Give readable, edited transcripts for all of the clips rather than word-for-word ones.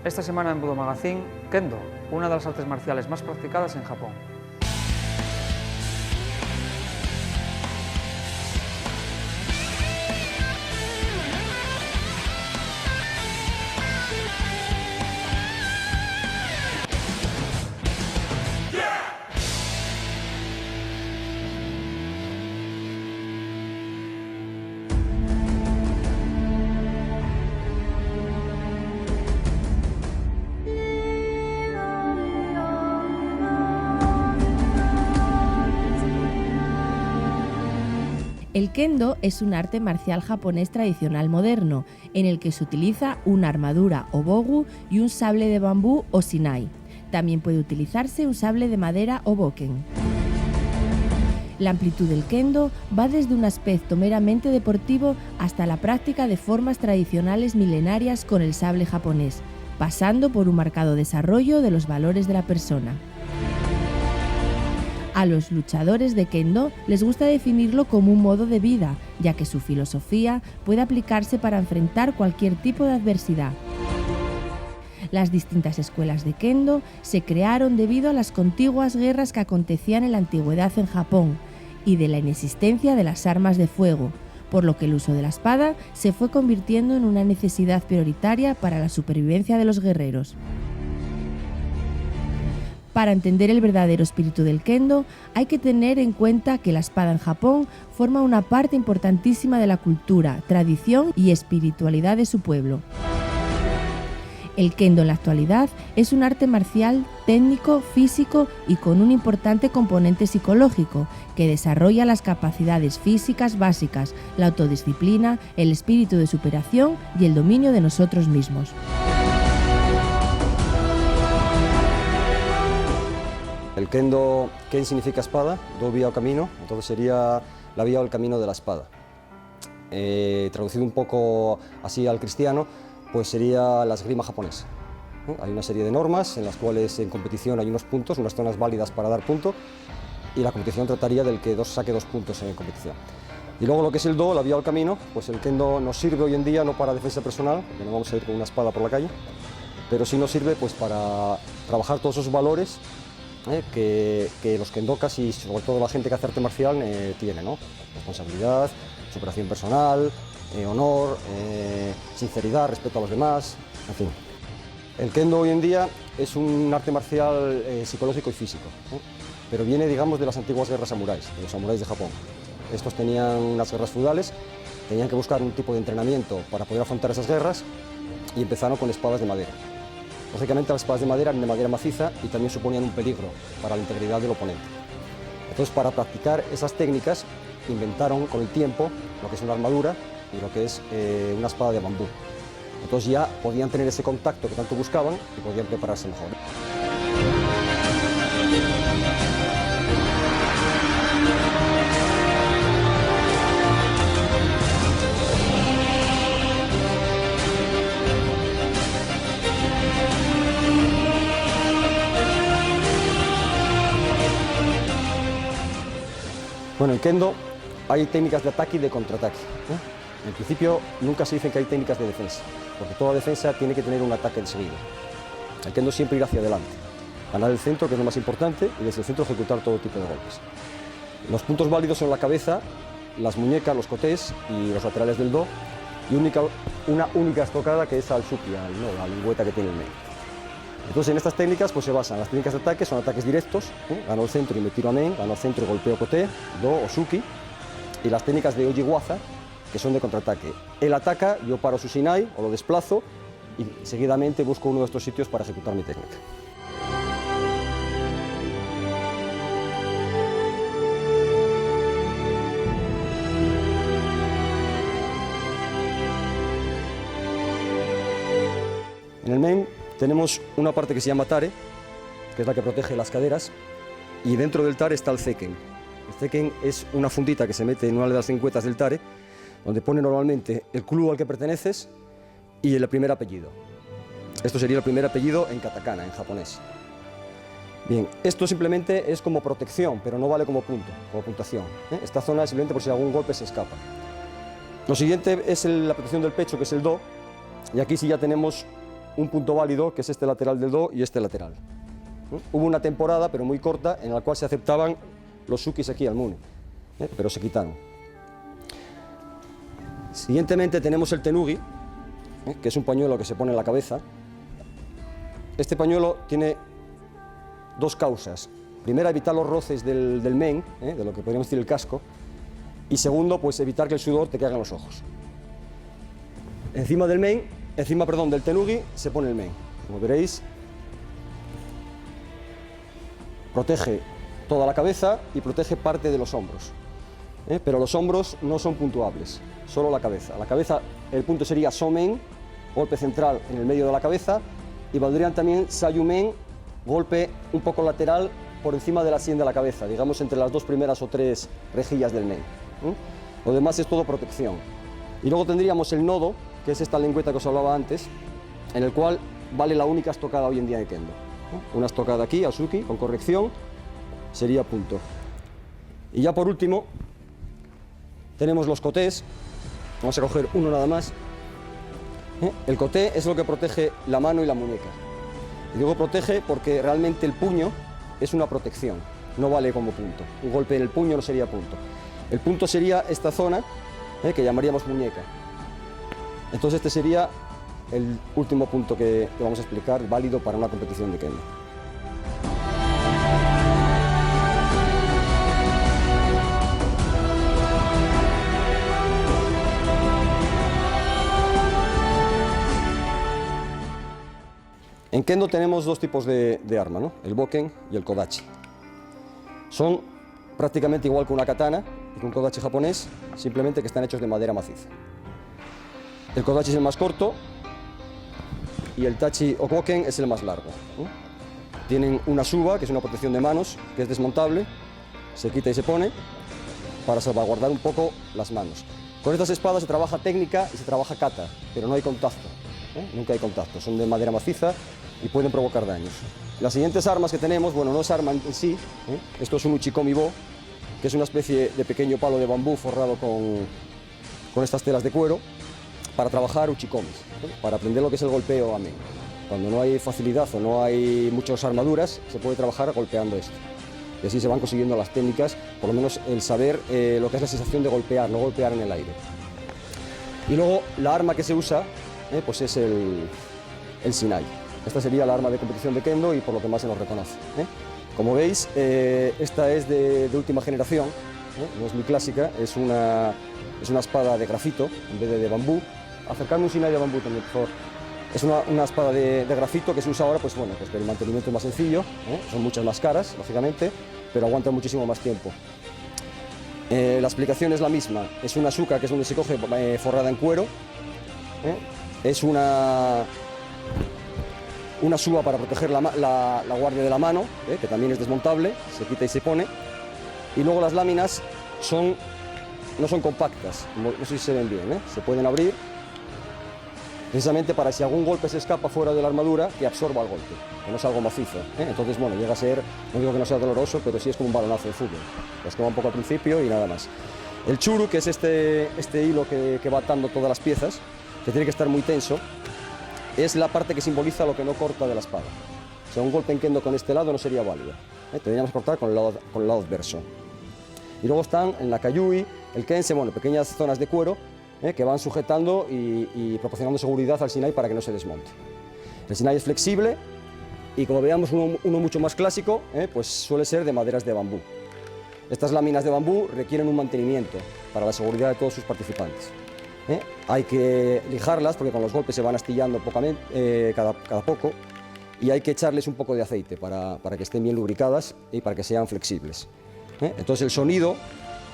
Esta semana en Budo Magazine, Kendo, una de las artes marciales más practicadas en Japón. El kendo es un arte marcial japonés tradicional moderno, en el que se utiliza una armadura o bogu y un sable de bambú o shinai. También puede utilizarse un sable de madera o boken. La amplitud del kendo va desde un aspecto meramente deportivo hasta la práctica de formas tradicionales milenarias con el sable japonés, pasando por un marcado desarrollo de los valores de la persona. A los luchadores de kendo les gusta definirlo como un modo de vida, ya que su filosofía puede aplicarse para enfrentar cualquier tipo de adversidad. Las distintas escuelas de kendo se crearon debido a las contiguas guerras que acontecían en la antigüedad en Japón y de la inexistencia de las armas de fuego, por lo que el uso de la espada se fue convirtiendo en una necesidad prioritaria para la supervivencia de los guerreros. Para entender el verdadero espíritu del kendo, hay que tener en cuenta que la espada en Japón forma una parte importantísima de la cultura, tradición y espiritualidad de su pueblo. El kendo en la actualidad es un arte marcial técnico, físico y con un importante componente psicológico que desarrolla las capacidades físicas básicas, la autodisciplina, el espíritu de superación y el dominio de nosotros mismos. El kendo, ken significa espada, do vía o camino, entonces sería la vía o el camino de la espada. Traducido un poco así al cristiano, pues sería la esgrima japonesa. Hay una serie de normas en las cuales en competición hay unos puntos, unas zonas válidas para dar punto, y la competición trataría del que saque 2 puntos en competición. Y luego lo que es el do, la vía o el camino, pues el kendo nos sirve hoy en día no para defensa personal, que no vamos a ir con una espada por la calle, pero sí nos sirve pues para trabajar todos esos valores que los kendokas y sobre todo la gente que hace arte marcial tiene, ¿no? Responsabilidad, superación personal, honor, sinceridad, respeto a los demás, en fin. El kendo hoy en día es un arte marcial psicológico y físico, pero viene, digamos, de las antiguas guerras samuráis, de los samuráis de Japón. Estos tenían unas guerras feudales, tenían que buscar un tipo de entrenamiento para poder afrontar esas guerras y empezaron con espadas de madera. Lógicamente las espadas de madera eran de madera maciza y también suponían un peligro para la integridad del oponente. Entonces, para practicar esas técnicas, inventaron con el tiempo lo que es una armadura y lo que es una espada de bambú. Entonces ya podían tener ese contacto que tanto buscaban y podían prepararse mejor. Bueno, en kendo hay técnicas de ataque y de contraataque. En principio nunca se dice que hay técnicas de defensa, porque toda defensa tiene que tener un ataque enseguida. El kendo siempre ir hacia adelante, ganar el centro, que es lo más importante, y desde el centro ejecutar todo tipo de golpes. Los puntos válidos son la cabeza, las muñecas, los cotés y los laterales del do, y una única estocada que es al suki, la lengüeta que tiene el medio. Entonces, en estas técnicas pues, se basan las técnicas de ataque, son ataques directos, gano el centro y me tiro a men, gano el centro y golpeo kote, do o suki, y las técnicas de ojiwaza, que son de contraataque. Él ataca, yo paro su shinai o lo desplazo y seguidamente busco uno de estos sitios para ejecutar mi técnica. En el men tenemos una parte que se llama tare, que es la que protege las caderas, y dentro del tare está el zeken. El zeken es una fundita que se mete en una de las lengüetas del tare, donde pone normalmente el club al que perteneces y el primer apellido. Esto sería el primer apellido en katakana, en japonés. Bien, esto simplemente es como protección, pero no vale como punto, como puntuación. Esta zona es simplemente por si algún golpe se escapa. Lo siguiente es la protección del pecho, que es el do, y aquí sí ya tenemos un punto válido, que es este lateral del do y este lateral. Hubo una temporada, pero muy corta, en la cual se aceptaban los sukis aquí al mune, pero se quitaron. Siguientemente tenemos el tenugi, que es un pañuelo que se pone en la cabeza. Este pañuelo tiene dos causas. Primera, evitar los roces del men, de lo que podríamos decir el casco, y segundo, pues evitar que el sudor te caiga en los ojos. Encima del tenugi se pone el men. Como veréis, protege toda la cabeza y protege parte de los hombros. Pero los hombros no son puntuables, solo la cabeza. La cabeza, el punto sería somen, golpe central en el medio de la cabeza, y valdrían también sayumen, golpe un poco lateral por encima de la sien de la cabeza, digamos entre las dos primeras o tres rejillas del men. Lo demás es todo protección. Y luego tendríamos el nodo, que es esta lengüeta que os hablaba antes, en el cual vale la única estocada hoy en día de kendo. Una estocada aquí, Azuki, con corrección, sería punto. Y ya por último, tenemos los kotés. Vamos a coger uno nada más. El koté es lo que protege la mano y la muñeca. Y digo protege porque realmente el puño es una protección, no vale como punto. Un golpe en el puño no sería punto. El punto sería esta zona, que llamaríamos muñeca. Entonces este sería el último punto que vamos a explicar, válido para una competición de kendo. En kendo tenemos dos tipos de arma, ¿no? El boken y el kodachi. Son prácticamente igual que una katana y que un kodachi japonés, simplemente que están hechos de madera maciza. El kodachi es el más corto y el tachi o boken es el más largo. Tienen una suba, que es una protección de manos, que es desmontable, se quita y se pone para salvaguardar un poco las manos. Con estas espadas se trabaja técnica y se trabaja kata, pero no hay contacto. Nunca hay contacto, son de madera maciza y pueden provocar daños. Las siguientes armas que tenemos, bueno, no es arma en sí, esto es un uchikomi bo, que es una especie de pequeño palo de bambú forrado con estas telas de cuero para trabajar uchikomis, para aprender lo que es el golpeo a men. Cuando no hay facilidad o no hay muchas armaduras, se puede trabajar golpeando esto. Y así se van consiguiendo las técnicas, por lo menos el saber lo que es la sensación de golpear, no golpear en el aire. Y luego la arma que se usa, pues es el shinai. Esta sería la arma de competición de kendo y por lo que más se nos reconoce. Como veis, esta es de última generación, no es muy clásica, es una espada de grafito en vez de bambú. Acercarme un shinai de bambú también, por favor. Es una espada de grafito que se usa ahora, pues bueno, pues el mantenimiento es más sencillo, son muchas más caras, lógicamente, pero aguantan muchísimo más tiempo. La explicación es la misma, es una suka, que es donde se coge forrada en cuero, es una suba para proteger la guardia de la mano, que también es desmontable, se quita y se pone, y luego las láminas no son compactas, no sé si se ven bien, se pueden abrir, precisamente para si algún golpe se escapa fuera de la armadura, que absorba el golpe, que no es algo macizo. Entonces, bueno, llega a ser, no digo que no sea doloroso, pero sí es como un balonazo de fútbol. Las quema un poco al principio y nada más. El churu, que es este hilo que va atando todas las piezas, que tiene que estar muy tenso, es la parte que simboliza lo que no corta de la espada. O sea, un golpe en kendo con este lado no sería válido. Tendríamos que cortar con el lado adverso. Y luego están el nakayui, el kense, bueno, pequeñas zonas de cuero, que van sujetando y proporcionando seguridad al shinai para que no se desmonte. El shinai es flexible y como veamos uno mucho más clásico, pues suele ser de maderas de bambú. Estas láminas de bambú requieren un mantenimiento para la seguridad de todos sus participantes. Hay que lijarlas porque con los golpes se van astillando cada poco y hay que echarles un poco de aceite para que estén bien lubricadas y para que sean flexibles. Entonces el sonido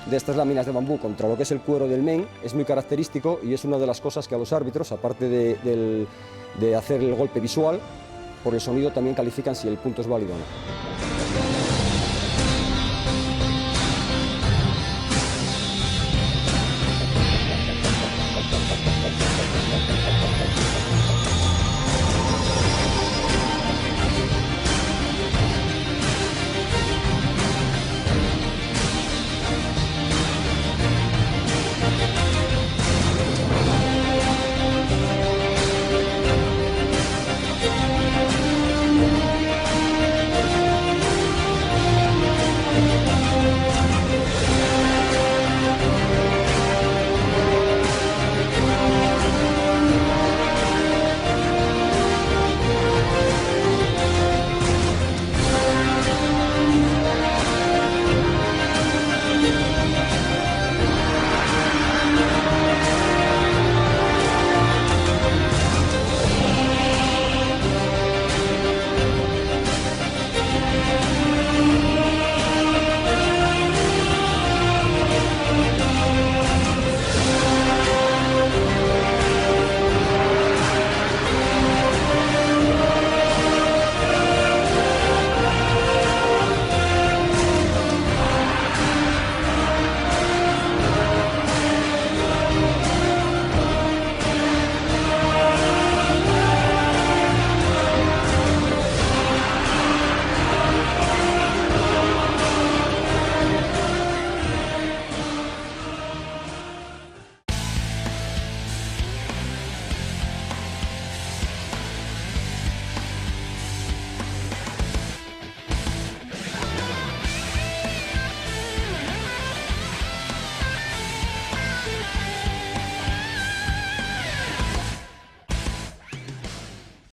de estas láminas de bambú contra lo que es el cuero del men es muy característico y es una de las cosas que a los árbitros, aparte de hacer el golpe visual, por el sonido también califican si el punto es válido o no.